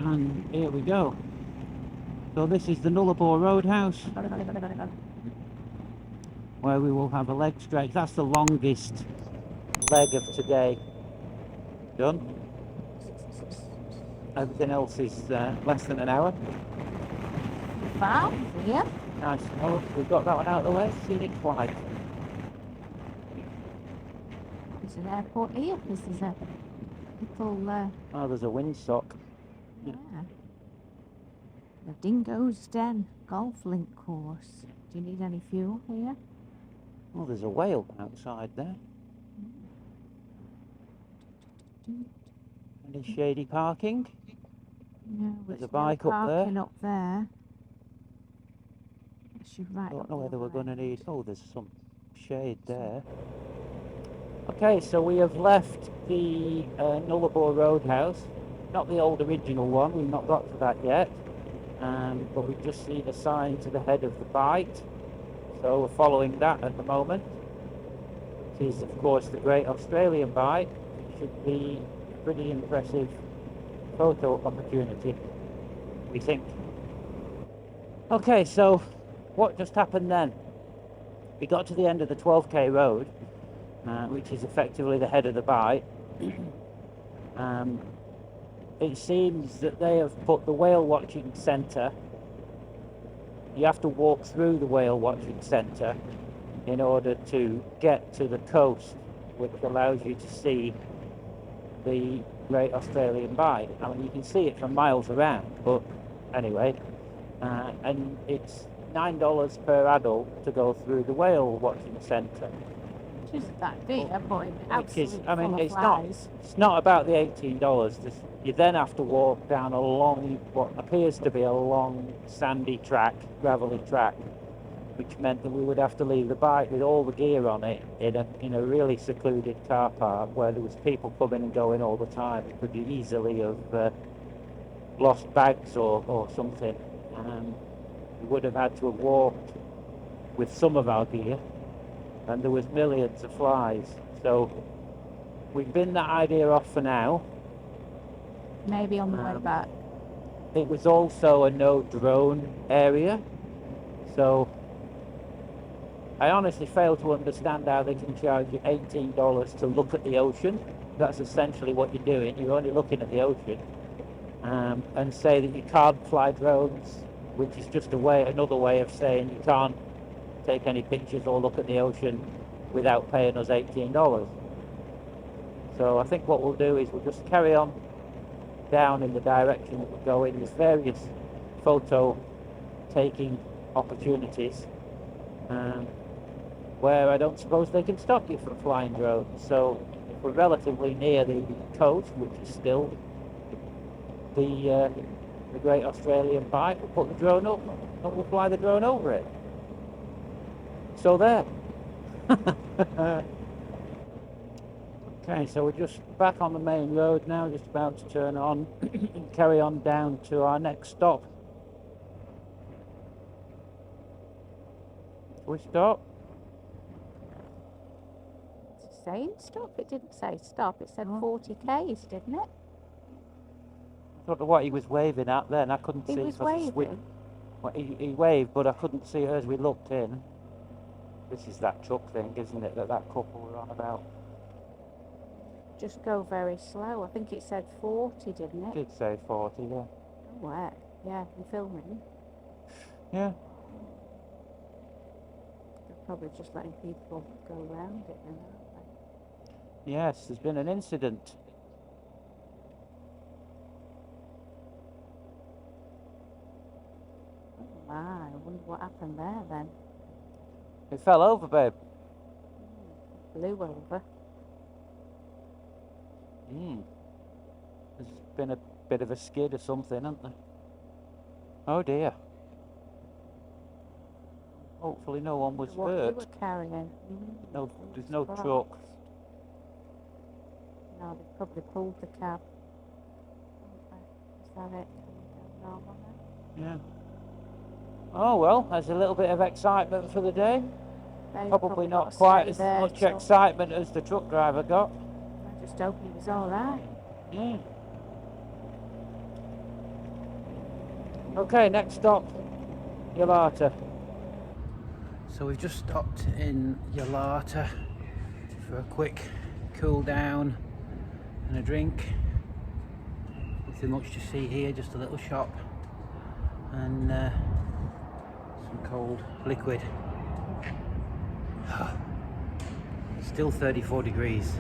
And here we go. So this is the Nullarbor Roadhouse, where we will have a leg stretch. That's the longest leg of today done. Everything else is less than an hour. Wow, yeah. Nice. Oh, we've got that one out of the way. Scenic flight. There's an airport here. This is a little, Oh, there's a windsock. yeah. The Dingo's Den golf link course. Do you need any fuel here? Oh, there's a whale outside there. Any shady parking? No, There's a no bike up there. parking up there. She's right I don't up know the whether we're other going to end. need... Oh, there's some shade there. Okay, so we have left the Nullarbor Roadhouse. Not the old original one, we've not got to that yet. But we've just seen a sign to the head of the bite. So we're following that at the moment. It is, of course, the Great Australian Bite. It should be a pretty impressive photo opportunity, we think. Okay, so what just happened then? We got to the end of the 12k road, which is effectively the head of the bite. It seems that they have put the whale watching centre. You have to walk through the whale watching centre in order to get to the coast, which allows you to see the Great Australian Bite. I mean, you can see it from miles around, but anyway, and it's $9 per adult to go through the whale watching centre. Which isn't that dear, but Which is, absolutely I mean, full of it's flies. not about the $18. You then have to walk down a long, what appears to be a long sandy track, gravelly track, which meant that we would have to leave the bike with all the gear on it in a really secluded car park where there was people coming and going all the time. It could easily have lost bags or something. We would have had to have walked with some of our gear, and there was millions of flies. So we've binned that idea off for now. Maybe on the way back. It was also a no drone area, so I honestly fail to understand how they can charge you $18 to look at the ocean. That's essentially what you're doing. You're only looking at the ocean, and say that you can't fly drones, which is just another way of saying you can't take any pictures or look at the ocean without paying us $18. So I think what we'll do is we'll just carry on down in the direction that we're going. There's various photo taking opportunities where I don't suppose they can stop you from flying drones. So if we're relatively near the coast, which is still the Great Australian Bite, we'll put the drone up and we'll fly the drone over it. So there. Okay, so we're just back on the main road now, just about to turn on and carry on down to our next stop. We stop? It's saying stop. It didn't say stop. It said 40 k's, didn't it? I don't know what he was waving at then. I couldn't see. He was 'cause waving. Well, he waved, but I couldn't see it as we looked in. This is that truck thing, isn't it, that couple were on about? Just go very slow. I think it said 40, didn't It it? did say 40, yeah. Oh, heck. Yeah, you're filming. Yeah. They're probably just letting people go around it then, aren't Yes, there's been an incident. they? Oh, my. I wonder what happened there then. It fell over, babe. Blew over. There's been a bit of a skid or something, hasn't there? Oh dear. Hopefully no one was What hurt. they were carrying. No, there's no Surprised. truck. No, they probably pulled the cab. Is that it? Normal then? Yeah. Oh well, there's a little bit of excitement for the day. They've Probably not gotta quite stay as there much till- excitement as the truck driver got. I just hope he was alright. Yeah. Okay, next stop, Yalata. So we've just stopped in Yalata for a quick cool down and a drink. Nothing much to see here, just a little shop and some cold liquid. Still 34 degrees.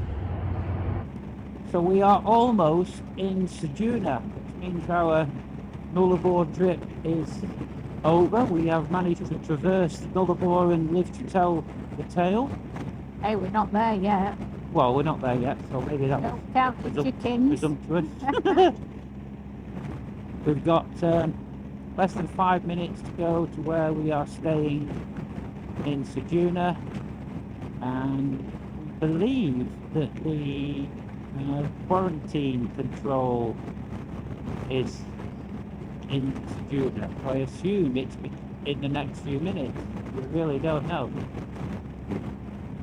So we are almost in Sejuna, which means our Nullarbor trip is over. We have managed to traverse Nullarbor and live to tell the tale. Hey, we're not there yet. Well, we're not there yet, so maybe that was Don't count the chickens. presumptuous. We've got less than 5 minutes to go to where we are staying in Sejuna, and we believe that the quarantine control is in Sejuna. I assume it's in the next few minutes. We really don't know.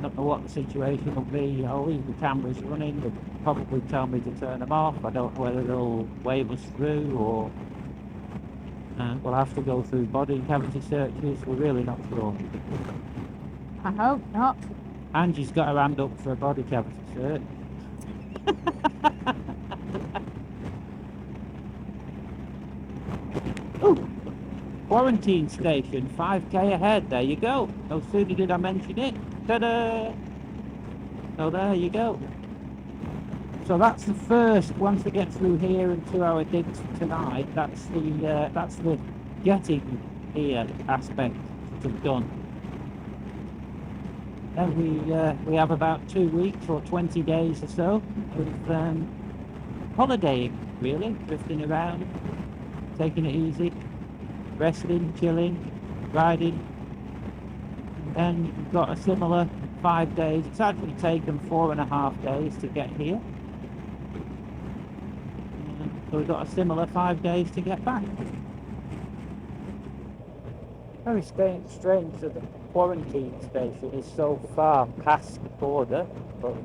Don't know what the situation will be. I'll leave the cameras running. They'll probably tell me to turn them off. I don't know whether they'll wave us through or we'll have to go through body cavity searches. We're really not sure. I hope not. Angie's got her hand up for a body cavity search. Ooh, quarantine station, 5k ahead. There you go. No sooner did I mention it. Ta-da! So there you go. So that's the first. Once we get through here and 2 hour digs tonight, that's the getting here aspect sort of done. And we have about 2 weeks or 20 days or so of holidaying, really, drifting around, taking it easy, resting, chilling, riding. And we've got a similar 5 days. It's actually taken 4.5 days to get here. So we've got a similar 5 days to get back. Very strange that the quarantine station is so far past the border, but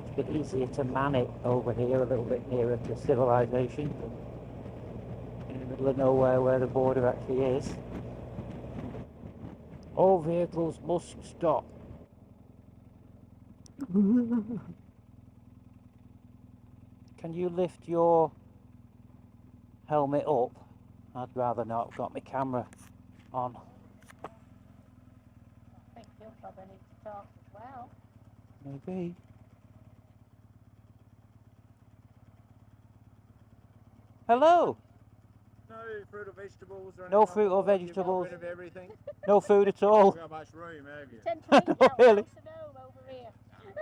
it's a bit easier to man it over here, a little bit nearer to civilization, in the middle of nowhere where the border actually is. All vehicles must stop. Can you lift your helmet up? I'd rather not. I've got my camera on. I think you'll probably need to talk as well. Maybe. Hello. No fruit or vegetables or anything. No fruit or like that? vegetables. You've got rid of everything. No food at all. You've got much room, have you? Tend to eat out Really? house and home over here.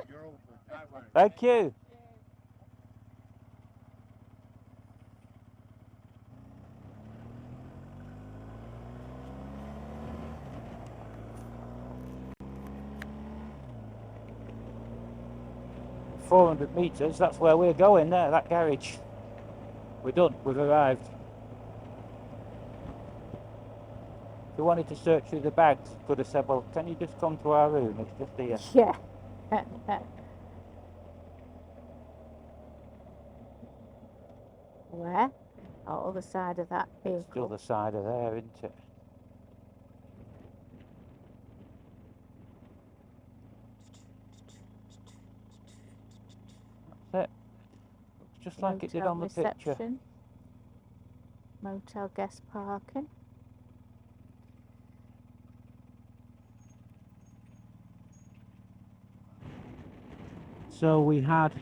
You're all good. Don't worry. Thank you. Yeah. 400 metres, that's where we're going there, that garage. We're done, we've arrived. If you wanted to search through the bags, could have said, well, can you just come to our room? It's just here. Yeah. Where? Oh, the side of that vehicle. Still the side of there, isn't it? That's it. Looks just like it did on the picture. Motel guest parking. So we had a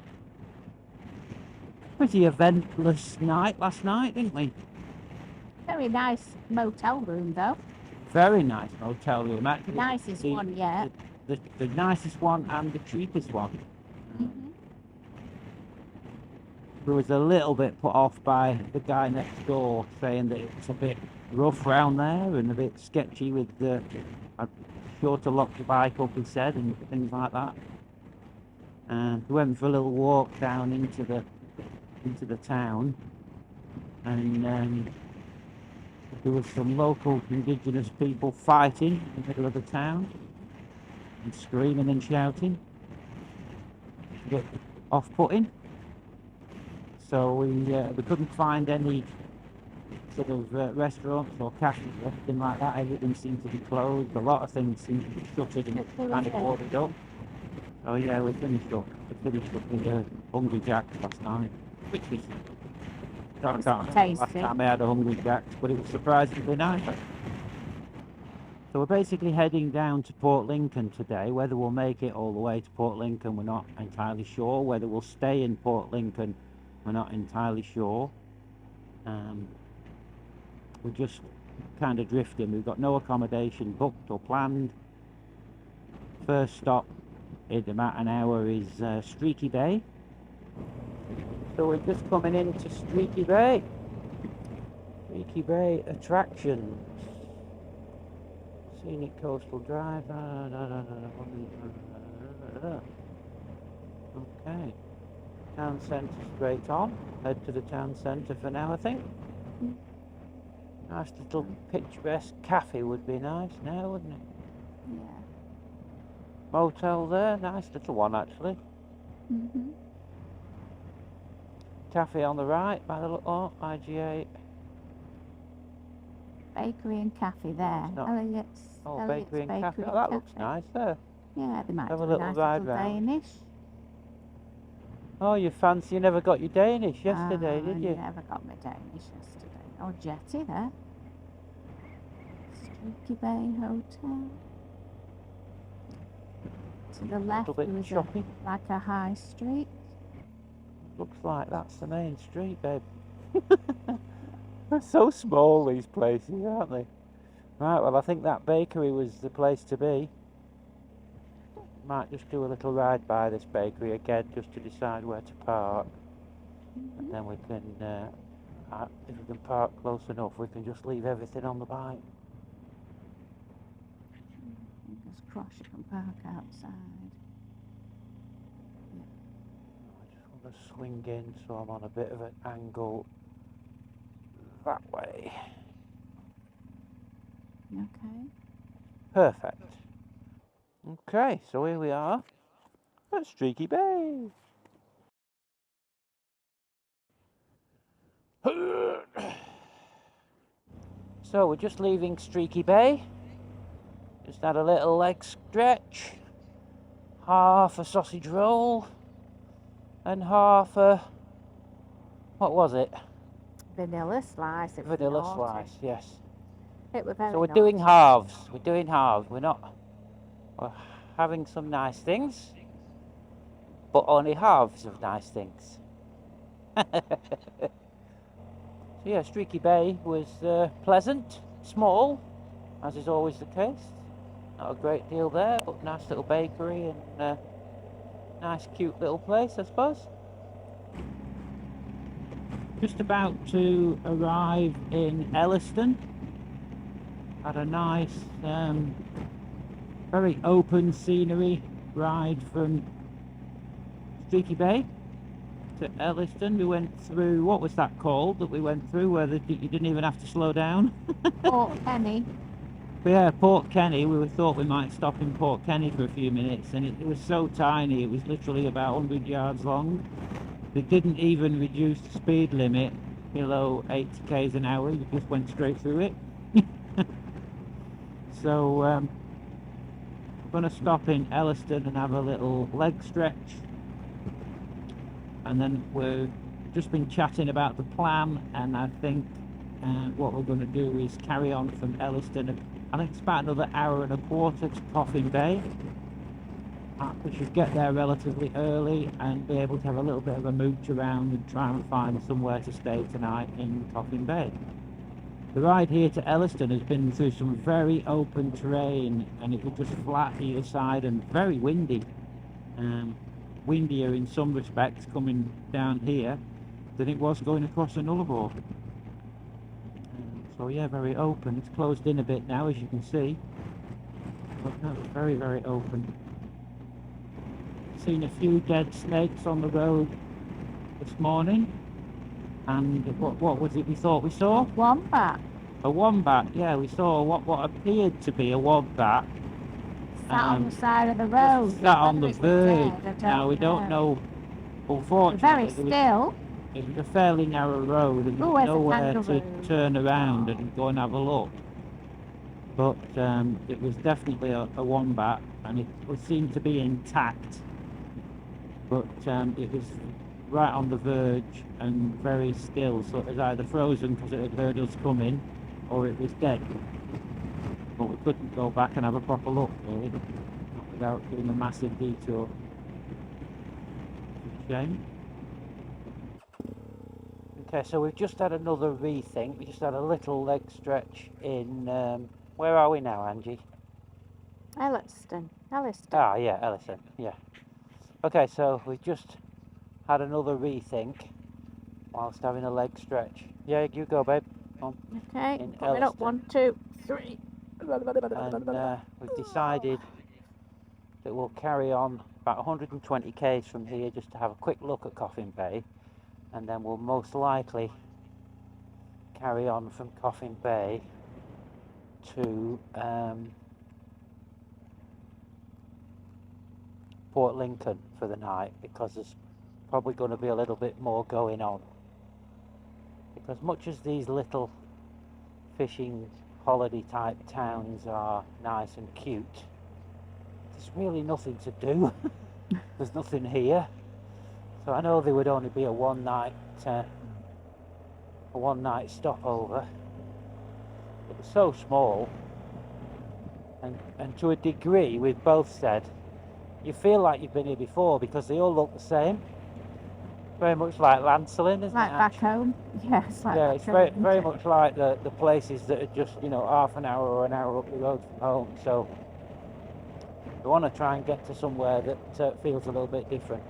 pretty eventless night last night, didn't we? Very nice motel room, though. Very nice motel room, actually. Nicest one yet. The nicest one and the cheapest one. We was a little bit put off by the guy next door saying that it's a bit rough round there and a bit sketchy with the sure to lock the bike up, he said, and things like that. And we went for a little walk down into the town, and there was some local indigenous people fighting in the middle of the town and screaming and shouting. A bit off-putting. So we couldn't find any sort of restaurants or cafes or anything like that. Everything seemed to be closed. A lot of things seemed to be shuttered and kind of boarded up. So yeah, we finished up with Hungry Jack's last night, which was I can't remember the last Tasty. time I had a Hungry Jack's, but it was surprisingly nice. So we're basically heading down to Port Lincoln today. Whether we'll make it all the way to Port Lincoln, we're not entirely sure. Whether we'll stay in Port Lincoln, we're not entirely sure. We're just kind of drifting. We've got no accommodation booked or planned. First stop in about an hour is Streaky Bay. So we're just coming into Streaky Bay. Streaky Bay attractions. Scenic Coastal Drive. Okay. Town centre straight on. Head to the town centre for now, I think. Nice little picturesque cafe would be nice now, wouldn't it? Yeah. Motel there, nice little one actually. Mhm. Cafe on the right by the little IGA. Bakery and cafe there. not- Elliot's. Oh, Elliot's bakery and cafe. Oh, and that looks nice there. Yeah, they might Have do a a little nice ride little round. Danish. Oh, you never got your Danish yesterday, did I you? never got my Danish yesterday. Oh, jetty there. Streaky Bay Hotel. To the left, A little bit there was choppy. like a high street. Looks like that's the main street, babe. They're so small, these places, aren't they? Right, well, I think that bakery was the place to be. Might just do a little ride by this bakery again, just to decide where to park. And then we can, if we can park close enough, we can just leave everything on the bike. Fingers crossed you can park outside. I just want to swing in so I'm on a bit of an angle that way. Okay. Perfect. Okay, so here we are at Streaky Bay. So we're just leaving Streaky Bay. Just had a little leg stretch, half a sausage roll, and half a, what was it? Vanilla slice. It was Vanilla naughty. slice, yes. It was very So we're naughty. doing halves. We're doing halves. We're having some nice things, but only halves of nice things. So yeah, Streaky Bay was pleasant, small, as is always the case. Not a great deal there, but nice little bakery and nice cute little place, I suppose. Just about to arrive in Elliston. Had a nice, very open scenery ride from Streaky Bay to Elliston. We went through, what was that called that we went through, where you didn't even have to slow down? Port Kenny. But yeah, Port Kenny. We thought we might stop in Port Kenny for a few minutes, and it was so tiny. It was literally about 100 yards long. They didn't even reduce the speed limit below 80 k's an hour. You just went straight through it. So we're going to stop in Elliston and have a little leg stretch, and then we've just been chatting about the plan, and I think what we're going to do is carry on from Elliston. I think it's about another hour and a quarter to Coffin Bay. We should get there relatively early and be able to have a little bit of a mooch around and try and find somewhere to stay tonight in Coffin Bay. The ride here to Elliston has been through some very open terrain, and it was just flat either side and very windy. Windier in some respects coming down here than it was going across the Nullarbor. So yeah, very open. It's closed in a bit now, as you can see. But no, it's very, very open. Seen a few dead snakes on the road this morning. And what was it we thought we saw? Wombat. A wombat, yeah, we saw what appeared to be a wombat. Sat on the side of the road. Sat on the Whether it was verge. dead, I Now, we don't know, unfortunately. Very still. it was a fairly narrow road and there Oh, was there's a nowhere to kangaroo. turn around and go and have a look. But it was definitely a wombat, and it seemed to be intact. But it was right on the verge and very still, so it was either frozen because it had heard us coming, or it was dead. But we couldn't go back and have a proper look, really, not without doing a massive detour. It's a shame. Okay, so we've just had another rethink. We just had a little leg stretch in, where are we now, Angie? Elliston. Ah, yeah, Ellison, yeah. Okay, so we've just had another rethink whilst having a leg stretch. Yeah, you go, babe. On. Okay, In coming up, Elliston. 1, 2, 3. And we've decided that we'll carry on about 120 k's from here just to have a quick look at Coffin Bay, and then we'll most likely carry on from Coffin Bay to Port Lincoln for the night, because there's probably going to be a little bit more going on. Because much as these little fishing holiday type towns are nice and cute, there's really nothing to do. There's nothing here. So I know there would only be a one night stopover. It's so small, and to a degree we've both said you feel like you've been here before because they all look the same. Very much like Lancelin, isn't Like it? back home? Yes, like Yeah, back it's home, very, isn't very it? much like the places that are just, you know, half an hour or an hour up the road from home. So we want to try and get to somewhere that feels a little bit different.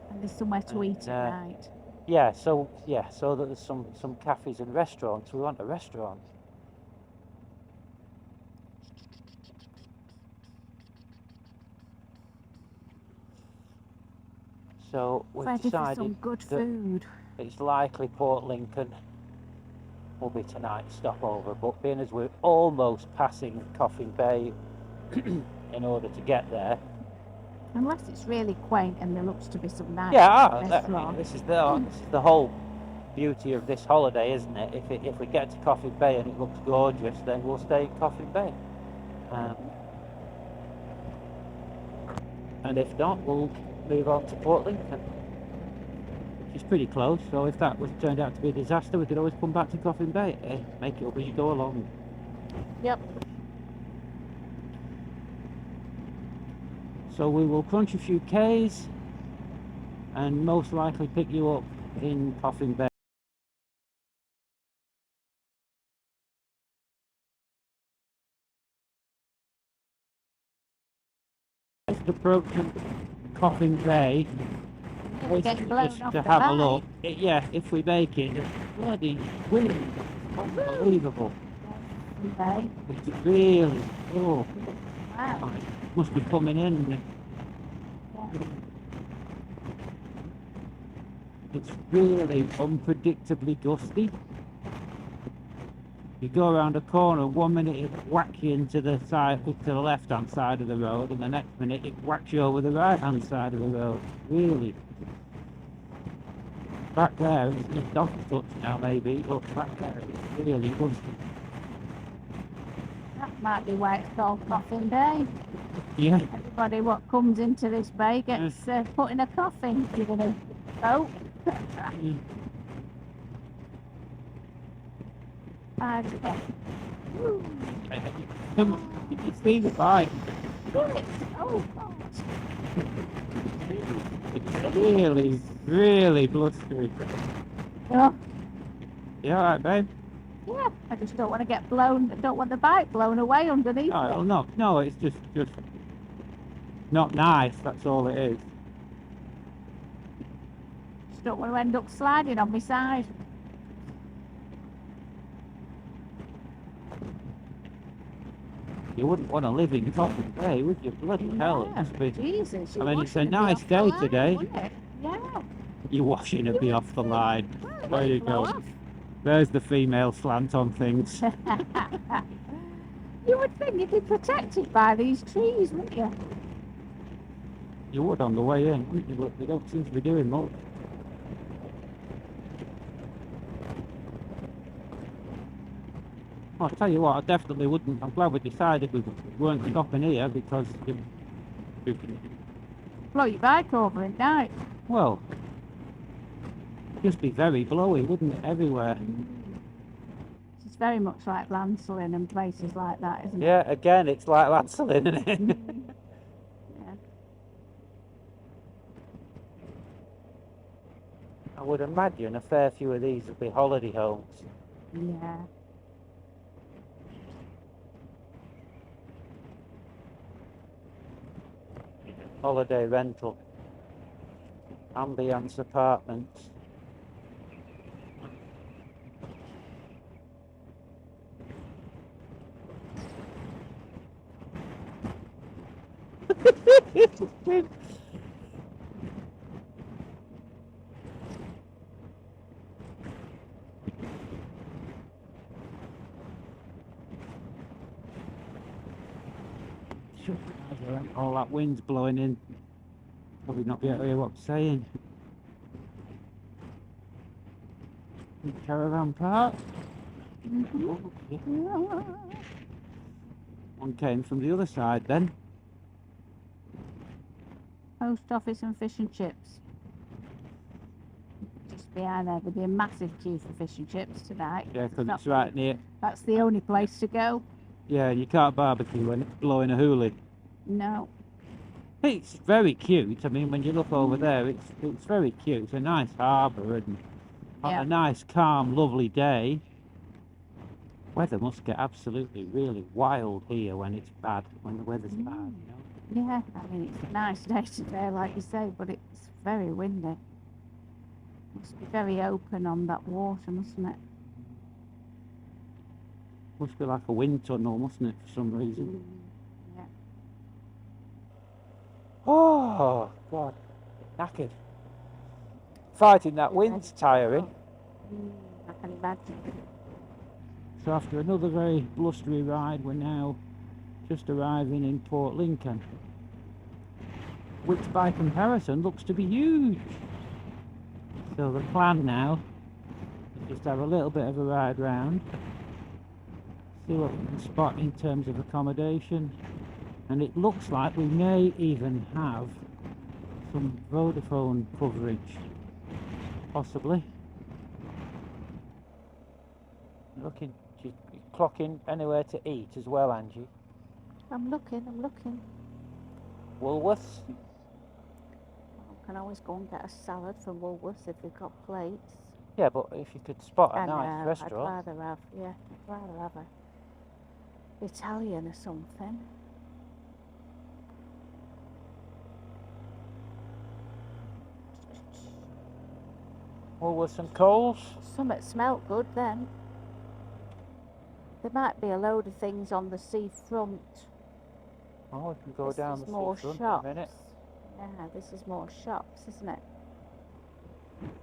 And there's somewhere to eat at night. Yeah, so that there's some cafes and restaurants. We want a restaurant. So we've Ready for some decided good that food. it's likely Port Lincoln will be tonight's stopover, but being as we're almost passing Coffin Bay in order to get there. Unless it's really quaint and there looks to be some nice restaurant. This is the whole beauty of this holiday, isn't it? If we get to Coffin Bay and it looks gorgeous, then we'll stay in Coffin Bay. And if not, we'll move on to Port Lincoln, which is pretty close. So if that was turned out to be a disaster, we could always come back to Coffin Bay. Make it up as you go along. Yep. So we will crunch a few Ks and most likely pick you up in Coffin Bay. Just approaching Coffin Bay, Getting blown just off to the have a bay. look. Yeah, if we make it, it's bloody wind. Unbelievable. Okay. It's really, oh, Wow. it must be coming in. It's really unpredictably gusty. You go around a corner, 1 minute it whacks you into the side, to the left-hand side of the road, and the next minute it whacks you over the right-hand side of the road. Really. Back there, it's just dog touch now maybe, but back there it's really gusty. That might be why it's called Coffin Bay. Yeah. Everybody what comes into this bay gets put in a coffin. You're going to boat. You see the vibe. Oh, God. It's really, really blustery. Yeah. You alright, babe? Yeah, I just don't want to get blown. I don't want the bike blown away underneath. No, it's just not nice. That's all it is. Just don't want to end up sliding on my side. You wouldn't want to live in Coffin Bay, would you? Bloody hell, it Yeah, must be. Jesus, I mean, it's a washing would be nice off the day line, today. wouldn't it? Yeah. Your washing would be off the line. Well, There you blow go. off. There's the female slant on things. You would think you'd be protected by these trees, wouldn't you? You would on the way in, wouldn't you? But they don't seem to be doing much. I'll tell you what, I definitely wouldn't. I'm glad we decided we weren't stopping here because, Blow your bike over at night. well, just be very blowy, wouldn't it, everywhere? It's very much like Lancelin and places like that, isn't it? Yeah, again, it's like Lancelin, isn't it? Yeah. I would imagine a fair few of these would be holiday homes. Yeah. Holiday rental. Ambience apartments. All that wind's blowing in. Probably not be able to hear what I'm saying. Caravan park. Oh, yeah. One came from the other side then. Post office and fish and chips. Just behind there, there'll be a massive queue for fish and chips tonight. Yeah, because Not it's right near. That's the only place to go. Yeah, you can't barbecue when it's blowing a hoolie. No. It's very cute. I mean, when you look over there, it's very cute. It's a nice harbour and on Yeah. a nice, calm, lovely day. Weather must get absolutely really wild here when it's bad, when the weather's bad, you know. Yeah, I mean, it's a nice day today, like you say, but it's very windy. Must be very open on that water, mustn't it? Must be like a wind tunnel, mustn't it, for some reason? Yeah. Oh, God. Knackered. Fighting that wind's tiring. I can imagine. So after another very blustery ride, we're now just arriving in Port Lincoln, which by comparison looks to be huge. So the plan now is just have a little bit of a ride round, see what we can spot in terms of accommodation, and it looks like we may even have some Vodafone coverage, possibly. Looking, you clocking anywhere to eat as well, Angie? I'm looking. Woolworths? I can always go and get a salad from Woolworths if they've got plates. Yeah, but if you could spot a I nice know, restaurant. I'd rather have a Italian or something. Woolworths and Coles? Something smelt good then. There might be a load of things on the seafront. Oh, we can go This down is the more seafront shops. in a minute. Yeah, this is more shops, isn't it?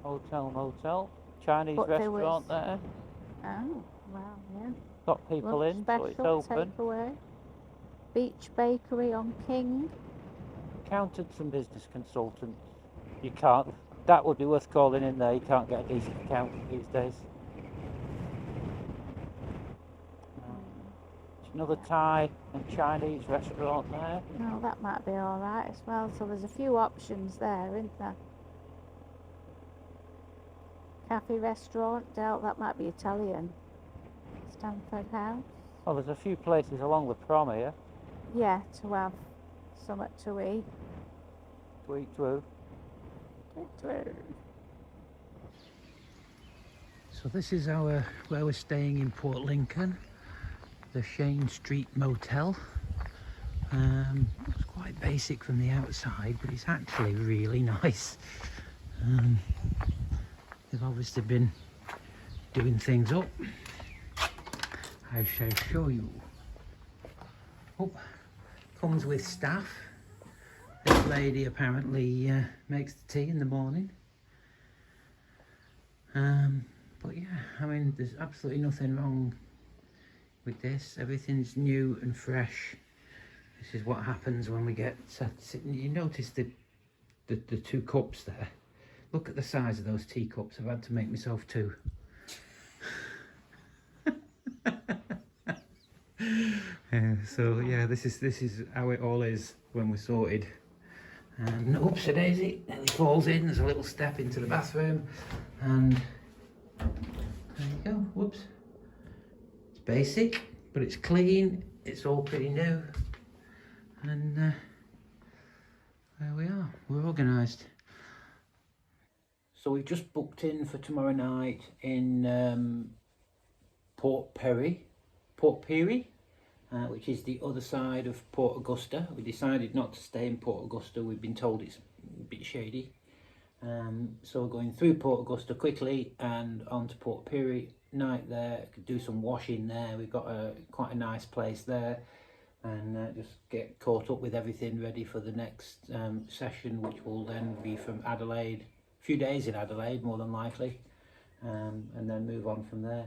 Hotel, motel. Chinese But there restaurant was- there. Oh, well, yeah. Got people Lunch in, so it's special, open. takeaway. Beach Bakery on King. Accountants and business consultants. You can't. That would be worth calling in there. You can't get a decent accountant these days. There's another Thai and Chinese restaurant there. Oh, that might be alright as well. So there's a few options there, isn't there? Cafe restaurant, doubt that might be Italian. Stanford House. Oh, there's a few places along the prom here Yeah, to have something to eat. to eat through. So this is where we're staying in Port Lincoln, the Shane Street Motel. It's quite basic from the outside, but it's actually really nice. They've obviously been doing things up. I shall show you. Oh, comes with staff. This lady apparently makes the tea in the morning. But yeah, I mean, there's absolutely nothing wrong with this. Everything's new and fresh. This is what happens when we get sitting. You notice the two cups there. Look at the size of those teacups. I've had to make myself two. So yeah, this is how it all is when we're sorted. And oops, a daisy nearly falls in. There's a little step into the bathroom, and there you go. Whoops. It's basic, but it's clean. It's all pretty new, and there we are. We're organised. So we've just booked in for tomorrow night in Port Pirie, which is the other side of Port Augusta. We decided not to stay in Port Augusta. We've been told it's a bit shady. So we're going through Port Augusta quickly and on to Port Pirie. Night there, could do some washing there. We've got quite a nice place there, and just get caught up with everything ready for the next session, which will then be from Adelaide. A few days in Adelaide, more than likely, and then move on from there.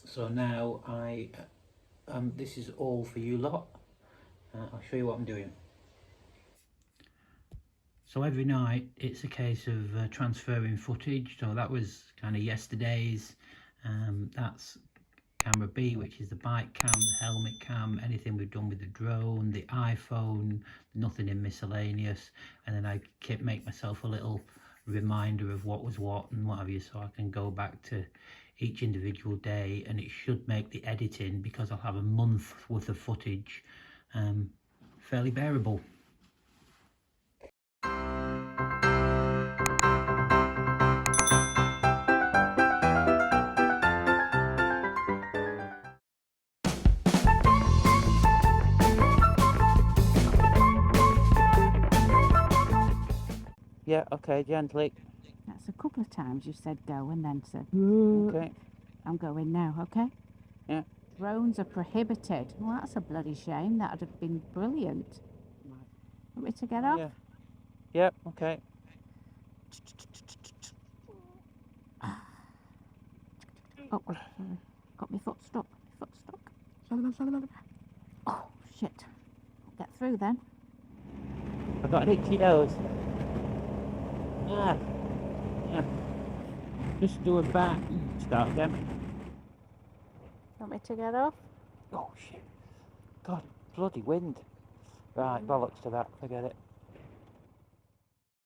So now this is all for you lot. I'll show you what I'm doing. So every night it's a case of transferring footage. So that was kind of yesterday's. That's camera B, which is the bike cam, the helmet cam, anything we've done with the drone, the iPhone, nothing in miscellaneous. And then I make myself a little reminder of what was what and what have you, so I can go back to each individual day, and it should make the editing, because I'll have a month worth of footage, fairly bearable. Yeah, okay, gently. That's a couple of times you said go and then said, Okay. I'm going now, okay? Yeah. Drones are prohibited. Well, that's a bloody shame. That would have been brilliant. Want me to get off? Yeah. Yep, okay. Oh, sorry. Got my foot stuck. Oh, shit. I'll get through then. I've got an itchy nose. Ah. Yeah. Just do a back. Start again. Want me to get off? Oh shit. God, bloody wind. Right, bollocks to that, forget it.